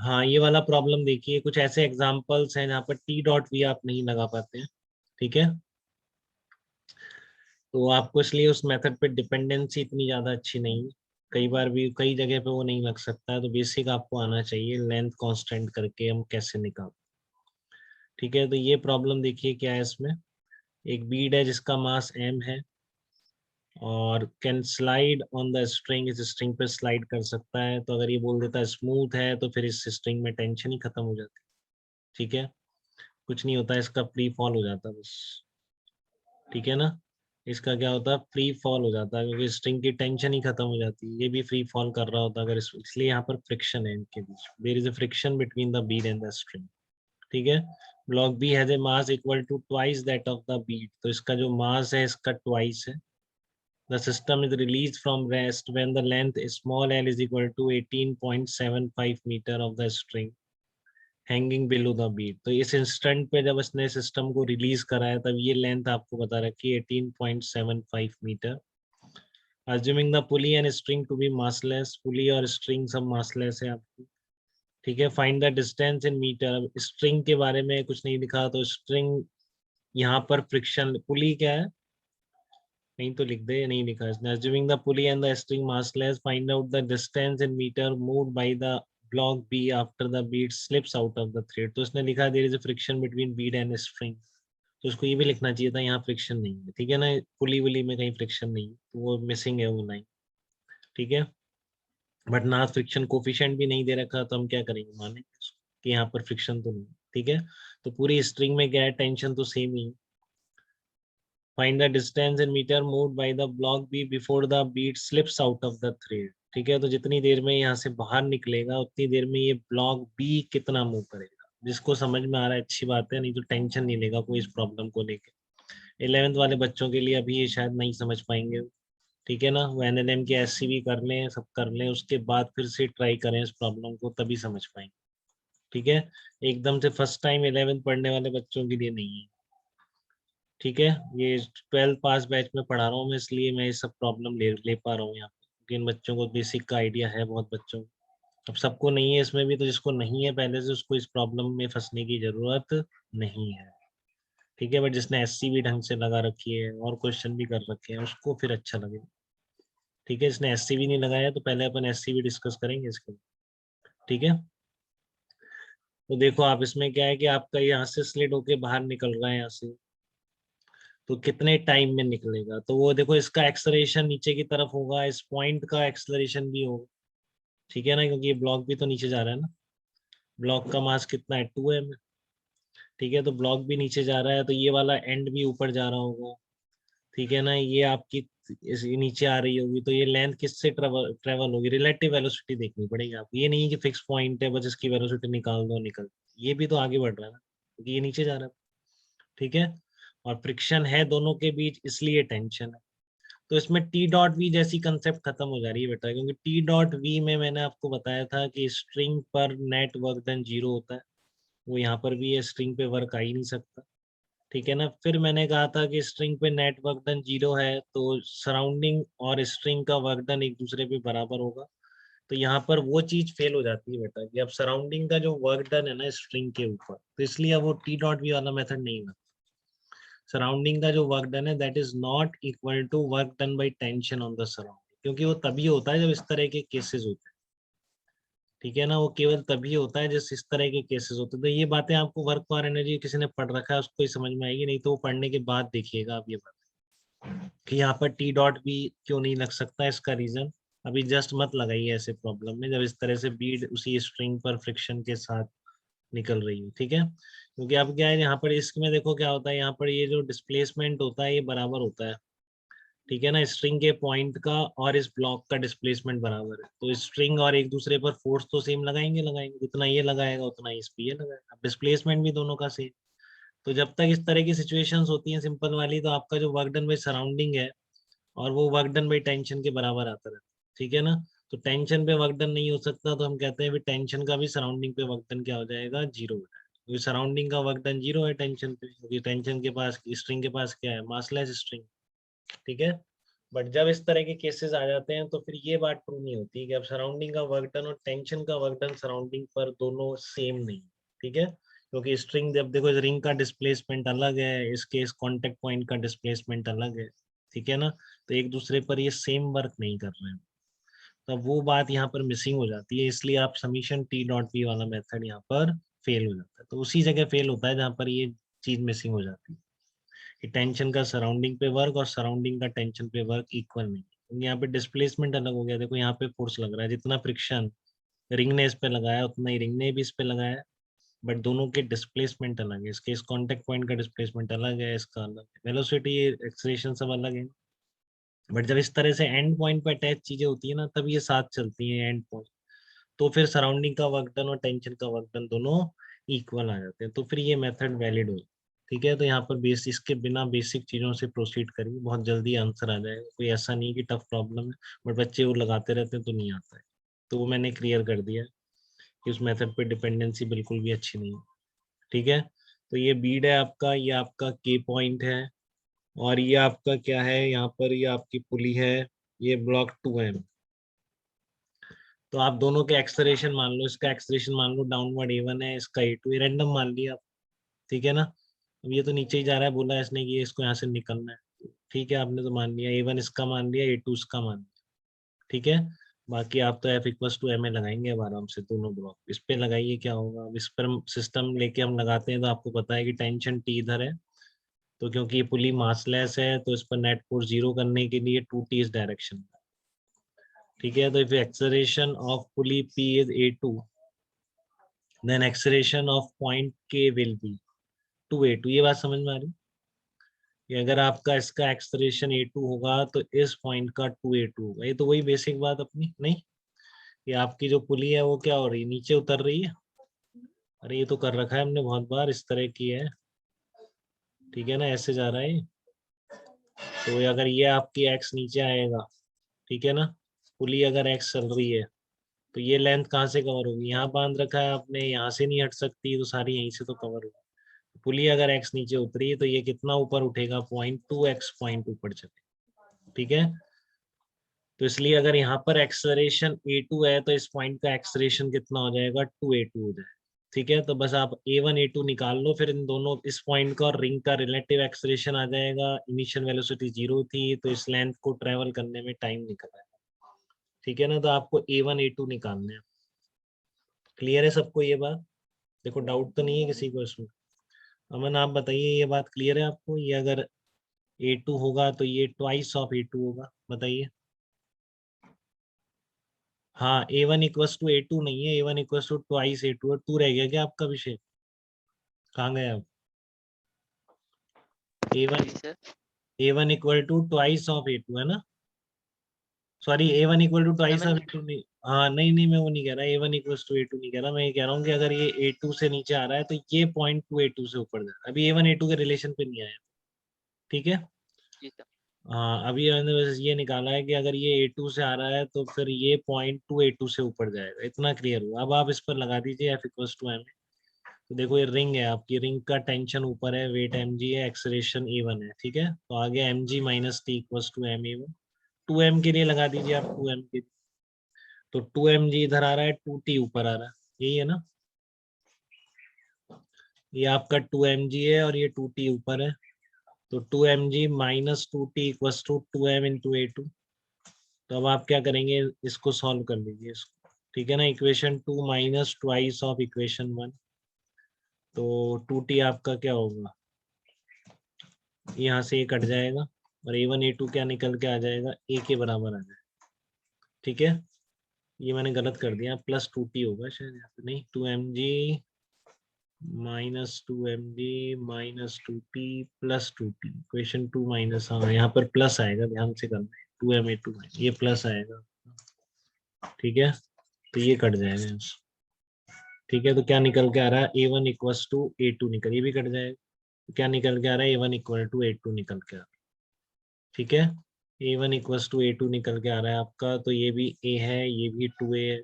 हाँ, ये वाला प्रॉब्लम देखिए, कुछ ऐसे एग्जांपल्स हैं जहाँ पर टी डॉट वी आप नहीं लगा पाते हैं। ठीक है, तो आपको इसलिए उस मेथड पे डिपेंडेंसी इतनी ज़्यादा अच्छी नहीं है। कई बार भी कई जगह पे वो नहीं लग सकता है, तो बेसिक आपको आना चाहिए लेंथ कांस्टेंट करके हम कैसे निकाल। ठीक है, तो ये प्रॉब्लम देखिए क्या है इसमें। एक बीड है जिसका मास m है और can slide on the string, इस स्ट्रिंग पे स्लाइड कर सकता है। तो अगर ये बोल देता है स्मूथ है तो फिर इस स्ट्रिंग में टेंशन ही खत्म हो जाती है। ठीक है, कुछ नहीं होता, इसका फ्री फॉल हो जाता है बस। ठीक है ना, इसका क्या होता है, फ्री फॉल हो जाता है, क्योंकि स्ट्रिंग की टेंशन ही खत्म हो जाती है। ये भी फ्री फॉल कर रहा होता है अगर इसलिए यहाँ पर फ्रिक्शन है इनके बीच, there is a friction between the bead and the string. ठीक है, block B has a mass equal to twice that of the bead, तो इसका जो मास है इसका ट्वाइस है। The system is released from rest when the length small l is equal to 18.75 meter of the string hanging below the beat। तो इस instant पे जब इसने सिस्टम को रिलीज करा है तब ये लेंथ आपको बता रखी है 18.75 metre. Assuming the pulley and string to be massless, pulley और स्ट्रिंग सब massless है आपकी। ठीक है, find the distance in metre. अब स्ट्रिंग के बारे में कुछ नहीं लिखा, तो स्ट्रिंग यहाँ पर फ्रिक्शन, पुली क्या है नहीं तो लिख दे, नहीं लिखा इसने। Assuming the pulley and the string massless, find out the distance in meter moved by the block B after the bead slips out of the thread। तो इसने लिखा there is a friction between bead and string, तो इसको ये भी लिखना चाहिए था, यहाँ फ्रिक्शन नहीं है। ठीक है ना, पुली वुली में कहीं फ्रिक्शन नहीं है, तो वो मिसिंग है वो लाइन। ठीक है, बट ना फ्रिक्शन कोफिशिएंट भी नहीं दे रखा, तो हम क्या करेंगे, मानेंगे उसको कि यहाँ पर फ्रिक्शन तो नहीं। ठीक है, तो पूरी स्ट्रिंग में क्या है, टेंशन तो सेम ही है। Find the distance in meter moved by the block B before the bead slips out of the thread। ठीक है, तो जितनी देर में यहाँ से बाहर निकलेगा उतनी देर में ये ब्लॉक बी कितना मूव करेगा। जिसको समझ में आ रहा है अच्छी बात है, नहीं तो टेंशन नहीं लेगा कोई इस प्रॉब्लम को लेके। 11th वाले बच्चों के लिए अभी ये शायद नहीं समझ पाएंगे। ठीक है ना, वो एनएलएम की एससीवी कर लें, सब कर लें, उसके बाद फिर से ट्राई करें इस प्रॉब्लम को, तभी समझ पाएंगे। ठीक है, एकदम से फर्स्ट टाइम 11th पढ़ने वाले बच्चों के लिए नहीं है। ठीक है, ये 12 पास बैच में पढ़ा रहा हूँ मैं, इसलिए मैं ये सब प्रॉब्लम ले पा रहा हूँ यहाँ पे, क्योंकि इन बच्चों को बेसिक का आइडिया है बहुत बच्चों को। अब सबको नहीं है इसमें भी, तो जिसको नहीं है पहले से उसको इस प्रॉब्लम में फंसने की जरूरत नहीं है। ठीक है, बट जिसने एससी भी ढंग से लगा रखी है और क्वेश्चन भी कर रखे हैं उसको फिर अच्छा लगेगा। ठीक है, इसने एससी भी नहीं लगाया तो पहले अपन एससी भी डिस्कस करेंगे इसके। ठीक है, तो देखो आप इसमें क्या है कि आपका यहाँ से स्लिट होके बाहर निकल रहा है यहाँ से, तो कितने टाइम में निकलेगा, तो वो देखो इसका एक्सलरेशन नीचे की तरफ होगा, इस पॉइंट का एक्सलरेशन भी होगा। ठीक है ना, क्योंकि ये ब्लॉक भी तो नीचे जा रहा है ना, ब्लॉक का मास कितना है 2m। ठीक है, तो ब्लॉक भी नीचे जा रहा है तो ये वाला एंड भी ऊपर जा रहा होगा। ठीक है ना, ये आपकी नीचे आ रही होगी, तो ये लेंथ किससे ट्रेवल ट्रेवल होगी, रिलेटिव वेलोसिटी देखनी पड़ेगी आपको। ये नहीं है कि फिक्स पॉइंट है बस इसकी वेलोसिटी निकाल दो निकल, ये भी तो आगे बढ़ रहा है ना, क्योंकि ये नीचे जा रहा है। ठीक है, और फ्रिक्शन है दोनों के बीच, इसलिए टेंशन है। तो इसमें टी डॉट वी जैसी कंसेप्ट खत्म हो जा रही है बेटा, क्योंकि टी डॉट वी में मैंने आपको बताया था कि स्ट्रिंग पर नेट वर्क डन 0 होता है। वो यहाँ पर भी है, स्ट्रिंग पे वर्क आ ही नहीं सकता। ठीक है ना, फिर मैंने कहा था कि स्ट्रिंग पे नेट वर्क डन 0 है तो सराउंडिंग और स्ट्रिंग का वर्क डन एक दूसरे पे बराबर होगा। तो यहाँ पर वो चीज फेल हो जाती है बेटा कि अब सराउंडिंग का जो वर्क डन है ना स्ट्रिंग के ऊपर, तो इसलिए अब वो टी डॉट वी वाला मेथड नहीं है। सराउंडिंग का जो वर्क डन है that is not equal to work done by tension on the surrounding, क्योंकि वो तभी होता है जब इस तरह के केसेस होते हैं। ठीक है ना, वो केवल तभी होता है जब इस तरह के केसेस होते हैं। तो ये बातें आपको वर्क फॉर एनर्जी किसी ने पढ़ रखा है उसको ही समझ में आएगी, नहीं तो वो पढ़ने के बाद देखिएगा आप ये बात कि यहाँ पर टी डॉट भी क्यों नहीं लग सकता, इसका रीजन अभी जस्ट मत लगाइए ऐसे प्रॉब्लम में जब इस तरह से बीड उसी स्ट्रिंग पर फ्रिक्शन के साथ निकल रही है। ठीक है, क्योंकि अब क्या है यहाँ पर इसमें देखो क्या होता है, यहाँ पर ये जो डिस्प्लेसमेंट होता है ये बराबर होता है। ठीक है ना, स्ट्रिंग के पॉइंट का और इस ब्लॉक का डिस्प्लेसमेंट बराबर है, तो स्ट्रिंग और एक दूसरे पर फोर्स तो सेम लगाएंगे लगाएंगे, जितना ये लगाएगा उतना इस पे ये लगाएगा, डिस्प्लेसमेंट भी दोनों का सेम। तो जब तक इस तरह की सिचुएशंस होती हैं सिंपल वाली, तो आपका जो वर्क डन बाई सराउंडिंग है और वो वर्क डन बाई टेंशन के बराबर आता रहता है। ठीक है ना, तो टेंशन पे वर्क डन नहीं हो सकता, तो हम कहते हैं टेंशन का भी सराउंडिंग पे वर्क डन क्या हो जाएगा, 0 हो जाएगा, क्योंकि सराउंडिंग का वर्क डन 0 है टेंशन पे, क्योंकि टेंशन के पास स्ट्रिंग के पास क्या है, मासलेस स्ट्रिंग। ठीक है, बट जब इस तरह के केसेस आ जाते हैं तो फिर ये बात प्रूव नहीं होती कि अब सराउंडिंग का वर्क डन और टेंशन का वर्क डन सराउंडिंग पर दोनों सेम नहीं, ठीक है, क्योंकि स्ट्रिंग जब देखो इस रिंग का डिस्प्लेसमेंट अलग है, इसके इस कांटेक्ट पॉइंट का डिस्प्लेसमेंट अलग है, ठीक है ना, तो एक दूसरे पर ये सेम वर्क नहीं कर रहे हैं, तो वो बात यहाँ पर मिसिंग हो जाती है, इसलिए आप समीशन टी डॉट पी वाला मेथड यहाँ पर फेल हो जाता है, तो उसी जगह फेल होता है जहाँ पर ये चीज मिसिंग हो जाती है कि टेंशन का सराउंडिंग पे वर्क और सराउंडिंग का टेंशन पे वर्क इक्वल नहीं है। यहाँ पे डिस्प्लेसमेंट अलग हो गया, देखो यहाँ पे फोर्स लग रहा है, जितना फ्रिक्शन रिंग ने इस पे लगाया उतना ही रिंग ने भी इस पे लगाया, बट दोनों के डिस्प्लेसमेंट अलग है, इसके इस कांटेक्ट पॉइंट का डिस्प्लेसमेंट अलग है, इसका अलग है, वेलोसिटी एक्सेलरेशन सब अलग है, बट जब इस तरह से एंड पॉइंट पे अटैच चीजें होती है ना तब ये साथ चलती हैं एंड पॉइंट, तो फिर सराउंडिंग का वर्क डन और टेंशन का वर्क डन दोनों इक्वल आ जाते हैं, तो फिर ये मेथड वैलिड हो, ठीक है, तो यहाँ पर बेस इसके बिना बेसिक चीजों से प्रोसीड करिए, बहुत जल्दी आंसर आ जाएगा, कोई ऐसा नहीं कि टफ प्रॉब्लम है, बट बच्चे वो लगाते रहते हैं तो नहीं आता है, तो वो मैंने क्लियर कर दिया कि उस मेथड पे डिपेंडेंसी बिल्कुल भी अच्छी नहीं है, ठीक है, तो ये बीड है आपका, ये आपका के पॉइंट है, और ये आपका क्या है, यहाँ पर ये आपकी पुली है, ये ब्लॉक 2M, तो आप दोनों के एक्सलेरेशन मान लो, इसका एक्सलेरेशन मान लो डाउनवर्ड A1 है, इसका A2 है, रैंडम मान लिया आप, ठीक है ना, अब ये तो नीचे ही जा रहा है, बोला इसने कि इसको यहाँ से निकलना है, ठीक है, आपने तो मान लिया A1 इसका, मान लिया A2 इसका मान लिया, ठीक है, बाकी आप तो F इक्वल्स टू M लगाएंगे अब आराम से, दोनों ब्लॉक इस पे लगाइए, क्या होगा, अब इस पर सिस्टम लेके हम लगाते हैं तो आपको पता है कि टेंशन T इधर है, तो क्योंकि ये पुली मासलेस है तो इस पर नेट फोर्स जीरो करने के लिए 2T इस डायरेक्शन, ठीक है, तो if acceleration of pulley P is A2, then acceleration of point K will be 2A2, ये बात समझ में आ रही है कि अगर आपका इसका एक्सेलरेशन A2 होगा तो इस पॉइंट का 2A2 होगा, ये तो वही बेसिक बात अपनी नहीं, ये आपकी जो पुली है वो क्या हो रही है, नीचे उतर रही है, अरे ये तो कर रखा है हमने बहुत बार, इस तरह की है, ठीक है ना, ऐसे जा रहा है तो अगर ये आपकी एक्स नीचे आएगा, ठीक है ना, पुली अगर एक्स चल रही है तो ये लेंथ कहाँ से कवर होगी, यहाँ बांध रखा है आपने, यहाँ से नहीं हट सकती, तो सारी यहीं से तो कवर होगी, पुली अगर एक्स नीचे उतरी तो ये कितना ऊपर उठेगा, 0.2x पॉइंट ऊपर चले, ठीक है, तो इसलिए अगर यहाँ पर एक्सलरेशन A2 है तो इस पॉइंट का एक्सलरेशन कितना हो जाएगा, 2A2 हो जाएगा, ठीक है, तो बस आप A1 A2 निकाल लो, फिर इन दोनों इस पॉइंट का और रिंग का रिलेटिव एक्सलरेशन आ जाएगा, इनिशियल वेलोसिटी 0 थी तो इस लेंथ को ट्रेवल करने में टाइम निकला है, ठीक है ना, तो आपको A1 A2 निकालना है, क्लियर है सबको ये बात, देखो डाउट तो नहीं है किसी को इसमें, अमन आप बताइए ये बात क्लियर है आपको, ये अगर A2 होगा तो ये ट्वाइस ऑफ A2 होगा, बताइए, हाँ A1 इक्वस टू A2 नहीं है, A1 equals to twice A2 और 2 रह गया क्या आपका विषय, कहाँ गए आप, A1 A1 equal to twice of A2 है ना, sorry A1 equal to twice of A2 नहीं, हाँ नहीं नहीं मैं वो नहीं कह रहा, A1 इक्वल्स टू A2 नहीं कह रहा, मैं ये कह रहा हूँ कि अगर ये A2 से नीचे आ रहा है तो ये 0.2 A2 से ऊपर जा रहा है, अभी A1 A2 के रिलेशन पे नहीं आया, ठीक है, हाँ अभी मैंने बस ये निकाला है कि अगर ये A2 से आ रहा है तो फिर ये 0.2 A2 से ऊपर जाएगा, इतना क्लियर हुआ, अब आप इस पर लगा दीजिए F इक्वल्स टू M, तो देखो ये रिंग है आपकी, रिंग का टेंशन ऊपर है, वेट mg है, एक्सेलरेशन A1 है, ठीक है, तो आगे mg minus T equals to M A1, 2M के लिए लगा दीजिए आप, 2M के, तो 2mg इधर आ रहा है, 2t ऊपर आ रहा है, यही है ना, ये आपका 2mg है और ये 2t ऊपर है, तो 2mg minus 2t equals to 2m into A2, तो अब आप क्या करेंगे, इसको सॉल्व कर लीजिए इसको, ठीक है ना, equation 2 minus twice of equation 1, तो 2t आपका क्या होगा, यहाँ से ये कट जाएगा और A1 A2 क्या निकल के आ जाएगा, A के बराबर आ जाएगा, ठीक है, ये मैंने गलत कर दिया, प्लस 2t होगा शायद यहाँ पे, नहीं 2mg minus 2mg minus 2t plus 2t, equation 2 minus, हाँ यहाँ पर प्लस आएगा, ध्यान से करना है, 2ma2 ये प्लस आएगा, ठीक है, तो ये कट जाएगा यहाँ से, ठीक है, तो क्या निकल के आ रहा है, A1 इक्वल्स टू A2 निकल, ये भी कट जाएगा, तो क्या निकल के आ रहा है, A1 इक्वल टू A2 निकल के आ रहा है, ठीक है, A1 इक्वल्स टू A2 निकल के आ रहा है आपका, तो ये भी A है, ये भी 2A है,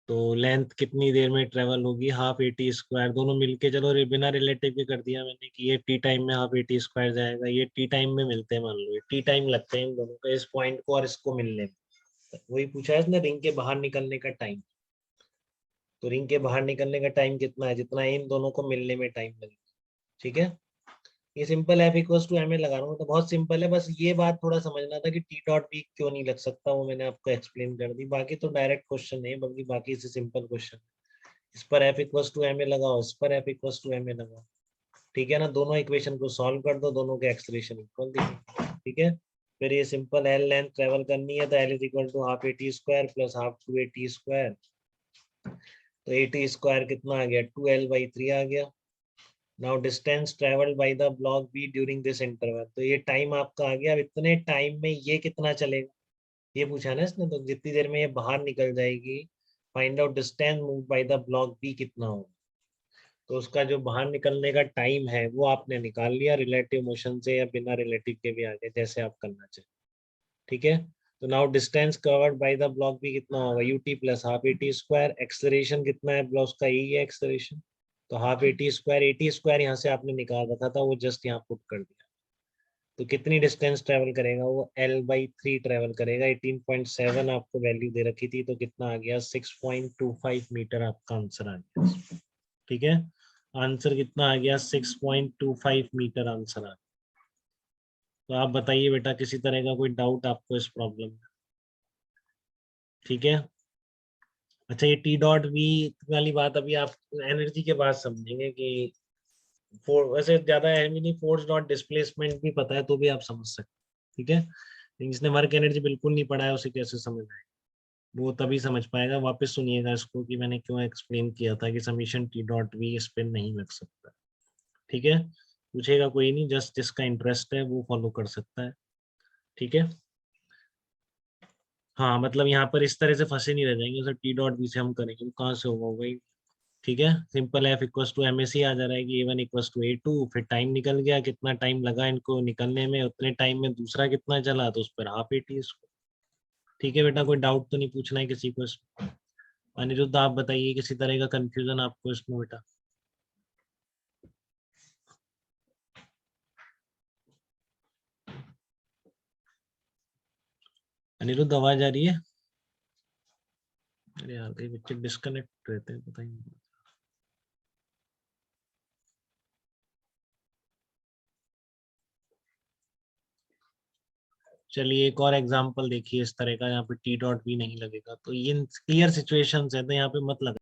तो लेंथ कितनी देर में ट्रेवल होगी, हाफ एटी स्क्वायर, दोनों मिलके, चलो बिना रिलेटिव के कर दिया मैंने कि ये टी टाइम में हाफ एटी स्क्वायर जाएगा, ये टी टाइम में मिलते हैं, मान लो ये टी टाइम लगते हैं इन दोनों का, इस पॉइंट को और इसको मिलने में। वही पूछा है इसने, रिंग के बाहर निकलने का टाइम। तो रिंग के बाहर निकलने का टाइम कितना है, जितना इन दोनों को मिलने में टाइम लगेगा। ठीक है, ये simple F equals to M A लगा रहा हूँ, तो बहुत सिंपल है। बस ये बात थोड़ा समझना था कि टी डॉट बी क्यों नहीं लग सकता, वो मैंने आपको एक्सप्लेन कर दी। बाकी तो डायरेक्ट क्वेश्चन है, बल्कि बाकी से सिंपल क्वेश्चन। इस पर F equals to M A लगाओ, इस पर F equals to M A लगाओ। ठीक है ना, दोनों इक्वेशन को सॉल्व कर दो, दोनों के एक्सलेशन इक्वल दिखेंगे। ठीक है, फिर ये सिंपल एल लेंथ ट्रेवल करनी है, तो L is equal to half A T square plus half two A T square. तो ए टी स्क्वायर कितना आ गया, 2l/3 आ गया। Now distance travelled by the block B during this interval, तो ये टाइम आपका आ गया। अब इतने टाइम में ये कितना चलेगा, ये पूछा ना इसने, तो जितनी देर में ये बाहर निकल जाएगी, find out distance move by the block B कितना होगा। तो उसका जो बाहर निकलने का टाइम है वो आपने निकाल लिया रिलेटिव मोशन से, या बिना रिलेटिव के भी आगे, जैसे आप करना चाहें। ठीक है, तो now distance covered by the block भी कितना होगा, UT plus half eighty square. Acceleration कितना है ब्लॉक का, यही है एक्सेलरेशन, तो half eighty square. Eighty square यहाँ से आपने निकाल रखा था, वो जस्ट यहाँ पुट कर दिया। तो कितनी डिस्टेंस ट्रेवल करेगा वो, l/3 ट्रेवल करेगा। 18.7 आपको वैल्यू दे रखी थी, तो कितना आ गया, 6.25 मीटर आपका आंसर आ गया। ठीक है, आंसर कितना आ गया, 6.25 मीटर आंसर आ गया। तो आप बताइए बेटा, किसी तरह का कोई डाउट आपको इस प्रॉब्लम में? ठीक है, अच्छा ये टी डॉट वी वाली बात अभी आप एनर्जी के बाद समझेंगे कि वैसे ज्यादा है भी नहीं, फोर्स डॉट डिस्प्लेसमेंट भी पता है तो भी आप समझ सकते हैं। ठीक है, लेकिन जिसने वर्क एनर्जी बिल्कुल नहीं पढ़ा है उसे कैसे समझ आएगा, वो तभी समझ पाएगा। वापस सुनिएगा इसको कि मैंने क्यों एक्सप्लेन किया था कि समीशन टी डॉट वी इस पे नहीं लग सकता। ठीक है, पूछेगा कोई नहीं, जस्ट जिसका इंटरेस्ट है वो फॉलो कर सकता है। ठीक है, हाँ मतलब यहाँ पर इस तरह से फंसे नहीं रह जाएंगे, सर टी डॉट बी से हम करेंगे तो कहाँ से होगा वही। ठीक है, simple F equals to M a सी आ जा रहा है कि A1 इक्वस टू A2, फिर टाइम निकल गया, कितना टाइम लगा इनको निकलने में, उतने टाइम में दूसरा कितना चला, तो उस पर हाफ ए टी इसको। ठीक है बेटा, कोई डाउट तो नहीं पूछना है किसी को इसमें? अनिरुद्ध आप बताइए, किसी तरह का कंफ्यूजन आपको इसमें बेटा? अनिरुद्ध आवाज आ रही है? अरे यार कई बच्चे डिस्कनेक्ट रहते हैं, पता ही नहीं। चलिए एक और एग्जांपल देखिए इस तरह का, यहाँ पे टी डॉट भी नहीं लगेगा, तो ये क्लियर सिचुएशंस है तो यहाँ पे मत लगा।